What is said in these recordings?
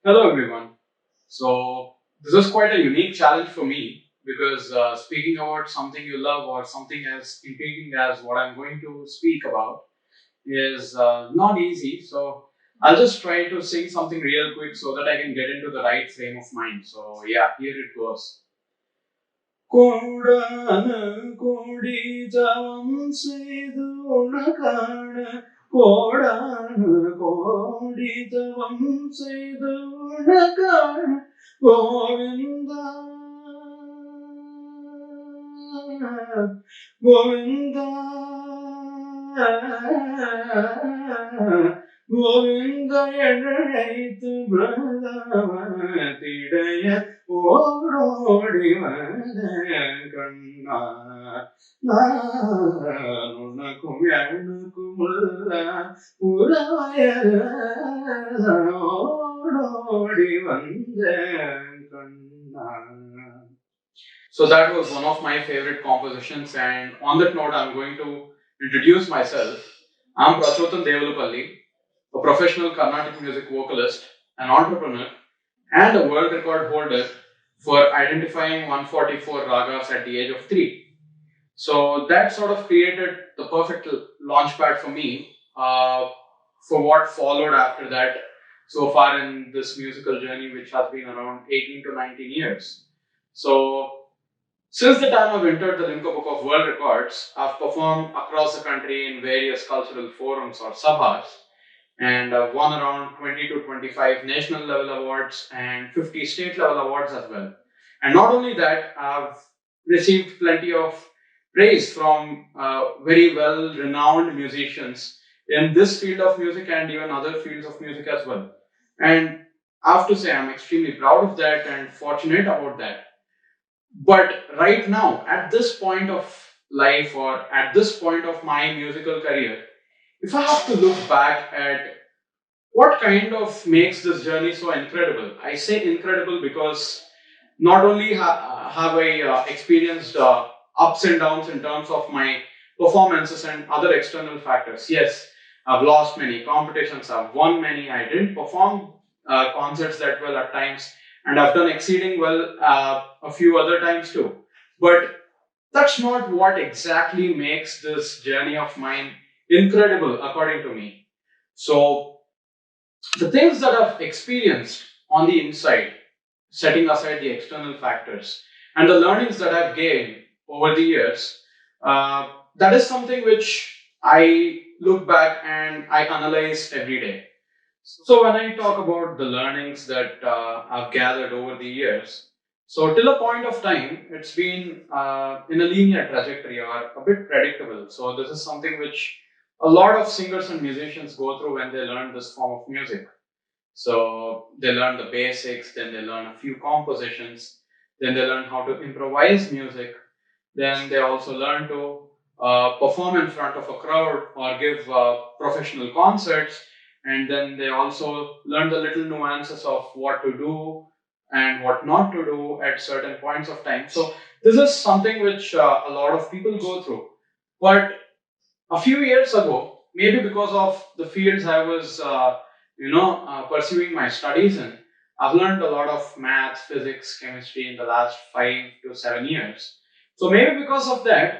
Hello everyone. So this is quite a unique challenge for me because speaking about something you love or something as intriguing as what I'm going to speak about is not easy. So I'll just try to sing something real quick so that I can get into the right frame of mind. So yeah, here it goes. கோடான கோடி ஜபம் செய்து உனக்கான கோடான கோடி ஜபம் செய்து உனக்கான கோவிந்தா கோவிந்தா கோவிந்த எழைத்து பிரதமத்திடைய ஓடோடி வந்த கண்ணா நான் உனக்கும் எனக்கும் உள்ள உறவயல ஓடோடி வந்த கண்ணா. So that was one of my favorite compositions, and on that note, I'm going to introduce myself. I'm Prachotan Devulapalli, a professional Carnatic music vocalist, an entrepreneur, and a world record holder for identifying 144 ragas at the age of 3. So that sort of created the perfect launchpad for me for what followed after that so far in this musical journey, which has been around 18 to 19 years. So since the time I've entered the Limca Book of World Records, I've performed across the country in various cultural forums or sabhas, and I've won around 20 to 25 national level awards and 50 state level awards as well. And not only that, I've received plenty of praise from very well renowned musicians in this field of music and even other fields of music as well. And I have to say, I'm extremely proud of that and fortunate about that. But right now, at this point of life or at this point of my musical career, if I have to look back at what kind of makes this journey so incredible, I say incredible because not only have I experienced ups and downs in terms of my performances and other external factors. Yes, I've lost many competitions, I've won many, I didn't perform concerts that well at times, and I've done exceeding well a few other times too. But that's not what exactly makes this journey of mine incredible, according to me. So, the things that I've experienced on the inside, setting aside the external factors, and the learnings that I've gained over the years, that is something which I look back and I analyze every day. So when I talk about the learnings that I've gathered over the years, so till a point of time, it's been in a linear trajectory or a bit predictable. So this is something which a lot of singers and musicians go through when they learn this form of music. So they learn the basics, then they learn a few compositions, then they learn how to improvise music, then they also learn to perform in front of a crowd or give professional concerts, and then they also learn the little nuances of what to do and what not to do at certain points of time. So this is something which a lot of people go through. But a few years ago, maybe because of the fields I was, pursuing my studies in, I've learned a lot of math, physics, chemistry in the last 5 to 7 years. So maybe because of that,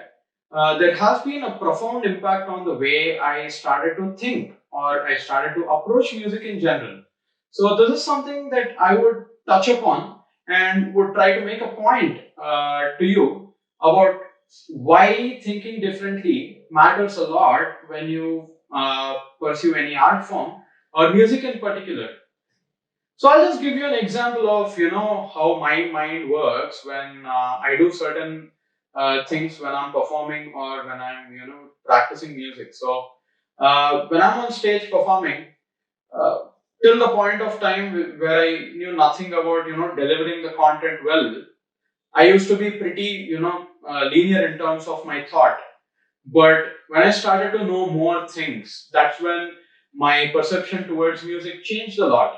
there has been a profound impact on the way I started to think or I started to approach music in general. So this is something that I would touch upon and would try to make a point to you about why thinking differently matters a lot when you pursue any art form or music in particular. So I'll just give you an example of how my mind works when I do certain things when I'm performing or when I'm practicing music. So when I'm on stage performing, uh, till the point of time where I knew nothing about delivering the content well, I used to be pretty linear in terms of my thought. But when I started to know more things, that's when my perception towards music changed a lot.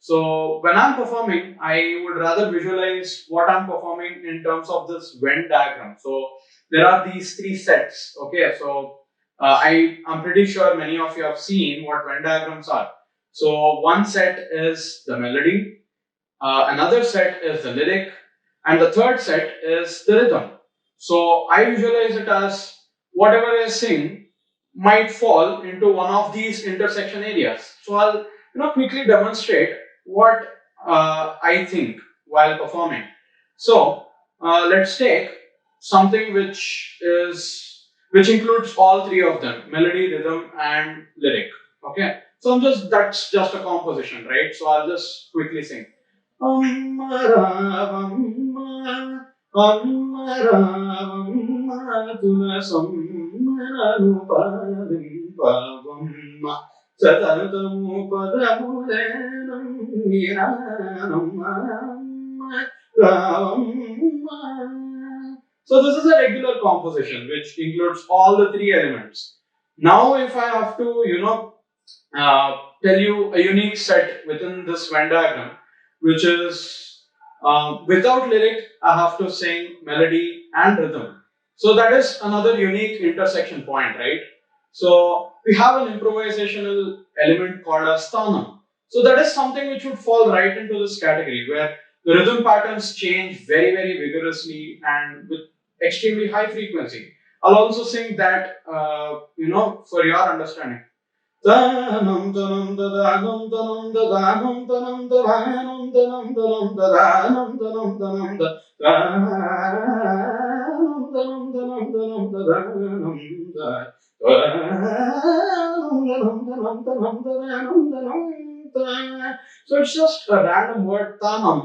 So when I'm performing, I would rather visualize what I'm performing in terms of this Venn diagram. So there are these three sets. Okay, so I'm pretty sure many of you have seen what Venn diagrams are. So one set is the melody, another set is the lyric, and the third set is the rhythm. So I visualize it as whatever I sing might fall into one of these intersection areas. So I'll quickly demonstrate what I think while performing. So let's take something which includes all three of them: melody, rhythm, and lyric. Okay. So that's just a composition, right? So I'll just quickly sing. Amma Ravamma, Amma Ravamma, Tunasamma Padim Pavamma, Satatamu Padamulenam Niranam Amma Ravamma. So this is a regular composition which includes all the three elements. Now, if I have to, tell you a unique set within this Venn diagram, which is without lyric, I have to sing melody and rhythm. So that is another unique intersection point, right? So we have an improvisational element called as thanam. So that is something which would fall right into this category where the rhythm patterns change very, very vigorously and with extremely high frequency. I'll also sing that, for your understanding. Tanam tanam dadanam tanam dadanam tanam dadanam tanam tanam dadanam tanam tanam dadanam tanam tanam tanam dadanam so it's just a random word tanam,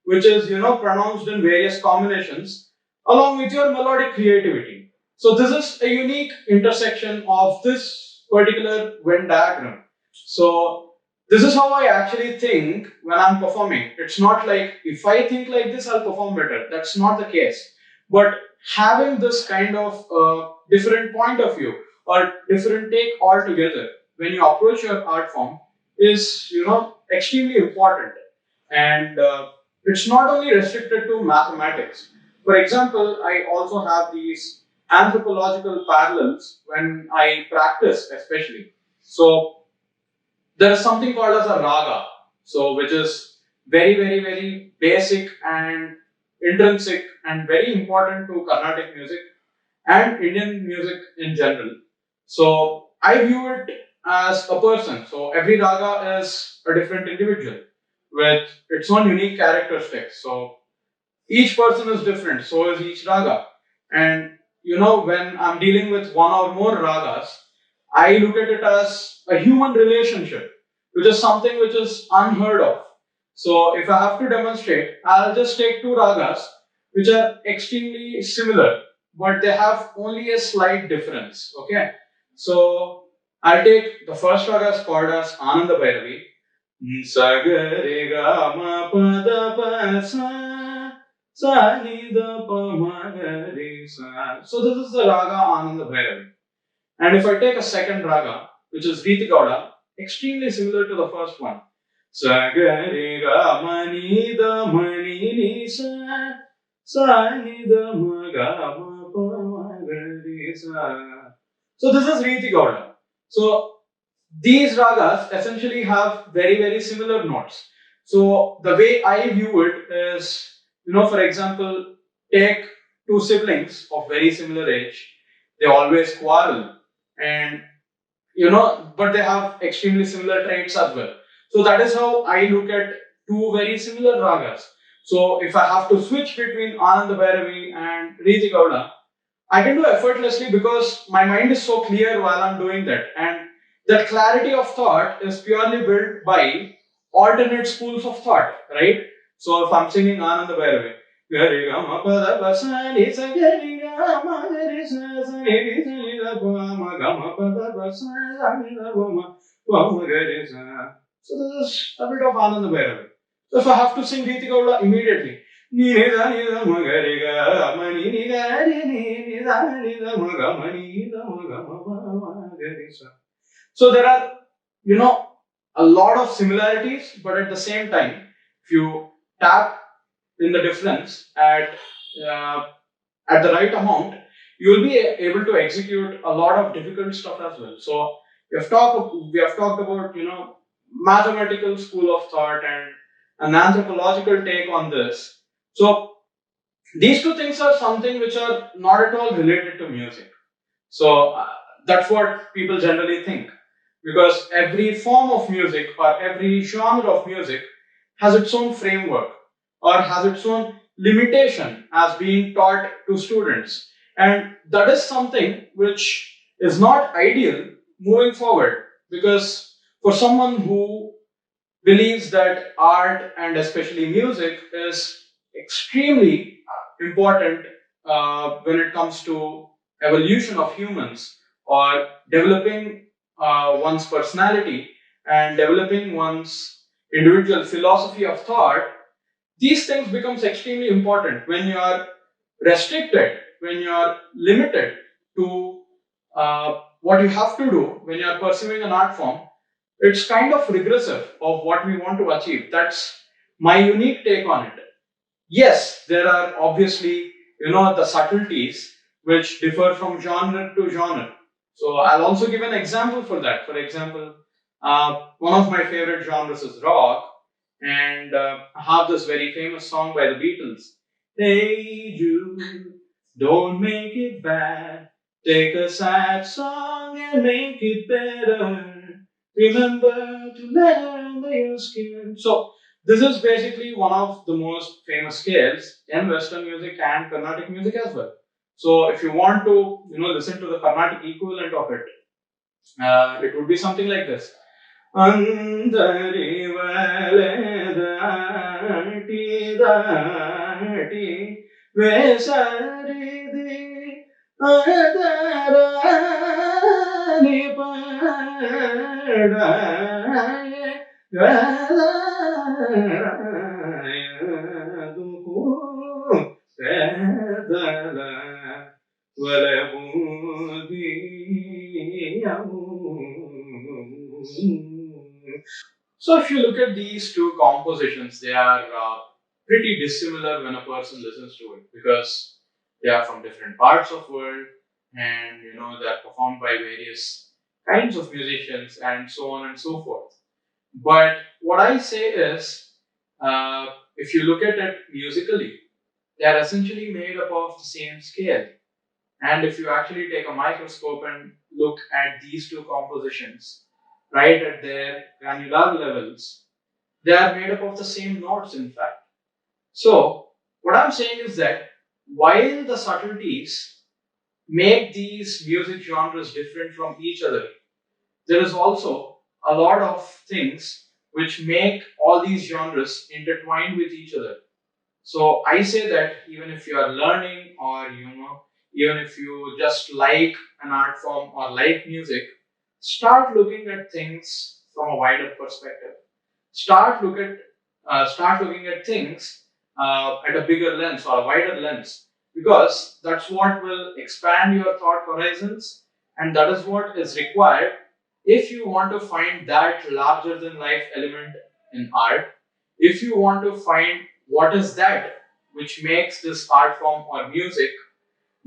which is pronounced in various combinations along with your melodic creativity. So this is a unique intersection of this particular Venn diagram. So this is how I actually think when I'm performing. It's not like if I think like this, I'll perform better. That's not the case. But having this kind of different point of view or different take altogether when you approach your art form is extremely important. And it's not only restricted to mathematics. For example, I also have these anthropological parallels when I practice, especially. So there is something called as a raga, so which is very, very, very basic and intrinsic and very important to Carnatic music and Indian music in general. So I view it as a person. So every raga is a different individual with its own unique characteristics. So each person is different, so is each raga. And when I'm dealing with one or more ragas, I look at it as a human relationship, which is something which is unheard of. So if I have to demonstrate, I'll just take two ragas which are extremely similar, but they have only a slight difference. Okay. So I'll take the first raga is called as Ananda Bhairavi. Sagarega ma pada pa sa sa ni da pa ma ga re sa. So this is the raga Ananda Bhairavi. And if I take a second raga, which is Riti Gauda, extremely similar to the first one. Sagarega ma ni da ma ni sa sa ni da ma ga ma pa ma ga re sa. So this is Riti Gauda. So these ragas essentially have very, very similar notes. So the way I view it is, for example, take two siblings of very similar age. They always quarrel and, but they have extremely similar traits as well. So that is how I look at two very similar ragas. So if I have to switch between Ananda Bhairavi and Riti Gauda, I can do effortlessly because my mind is so clear while I'm doing that. And that clarity of thought is purely built by alternate schools of thought, right? So if I'm singing Ananda Bhairavi, so this is a bit of Ananda Bhairavi. So if I have to sing Riti Gauda immediately, so there are, a lot of similarities, but at the same time, if you tap in the difference at the right amount, you will be able to execute a lot of difficult stuff as well. So we have talked about mathematical school of thought and an anthropological take on this. So these two things are something which are not at all related to music. So that's what people generally think, because every form of music or every genre of music has its own framework or has its own limitation as being taught to students, and that is something which is not ideal moving forward, because for someone who believes that art and especially music is extremely important when it comes to evolution of humans or developing one's personality and developing one's individual philosophy of thought. These things becomes extremely important when you are restricted, when you are limited to what you have to do when you are pursuing an art form. It's kind of regressive of what we want to achieve. That's my unique take on it. Yes, there are obviously, the subtleties which differ from genre to genre. So I'll also give an example for that. For example, one of my favorite genres is rock, and I have this very famous song by the Beatles. Hey Jude, don't make it bad. Take a sad song and make it better. Remember to let her under your skin. So this is basically one of the most famous scales in Western music and Carnatic music as well. So if you want to, listen to the Carnatic equivalent of it, it would be something like this. Andari valedati dati vesaridi adarani padaye gadayaduku sedala So if you look at these two compositions, they are pretty dissimilar when a person listens to it, because they are from different parts of world, and they are performed by various kinds of musicians and so on and so forth. But what I say is, if you look at it musically, they are essentially made up of the same scale. And if you actually take a microscope and look at these two compositions, right at their granular levels, they are made up of the same notes, in fact. So, what I'm saying is that while the subtleties make these music genres different from each other, there is also a lot of things which make all these genres intertwined with each other. So I say that even if you are learning, or even if you just like an art form or like music, start looking at things from a wider perspective. Start looking at things at a bigger lens or a wider lens, because that's what will expand your thought horizons, and that is what is required if you want to find that larger than life element in art. If you want to find what is that which makes this art form or music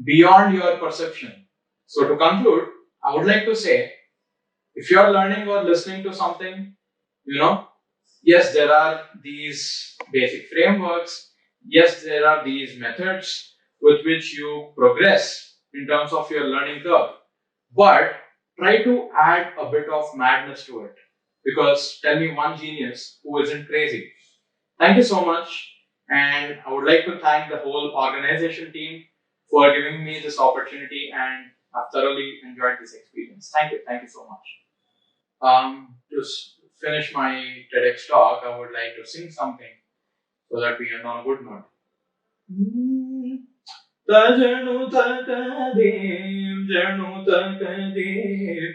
beyond your perception. So to conclude, I would like to say, if you are learning or listening to something, you know, yes, there are these basic frameworks. Yes, there are these methods with which you progress in terms of your learning curve. But try to add a bit of madness to it. Because tell me one genius who isn't crazy. Thank you so much. And I would like to thank the whole organization team for giving me this opportunity, and I've thoroughly enjoyed this experience. Thank you. Thank you so much. To finish my TEDx talk, I would like to sing something so that we end on a good note. Tajanu takadim, janu takadim,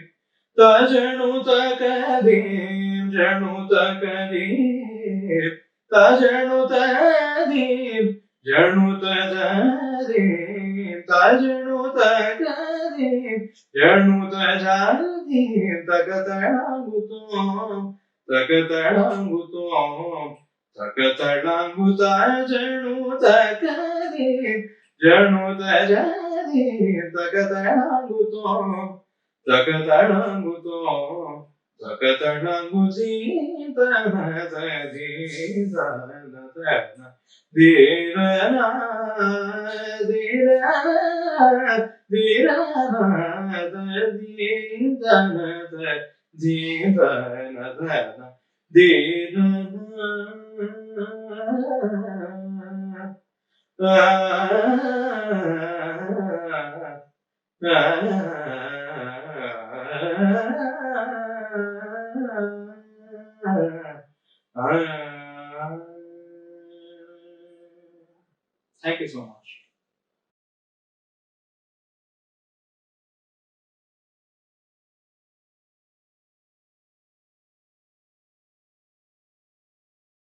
tajanu takadim, janu takadim, tajanu takadim, janu takadim, tajanu takadim, janu takadim, takatarangutom, takatarangutom, takataranguta janu takadim. Janu tajani takatarangutom, takatarangutom, Thank you so much.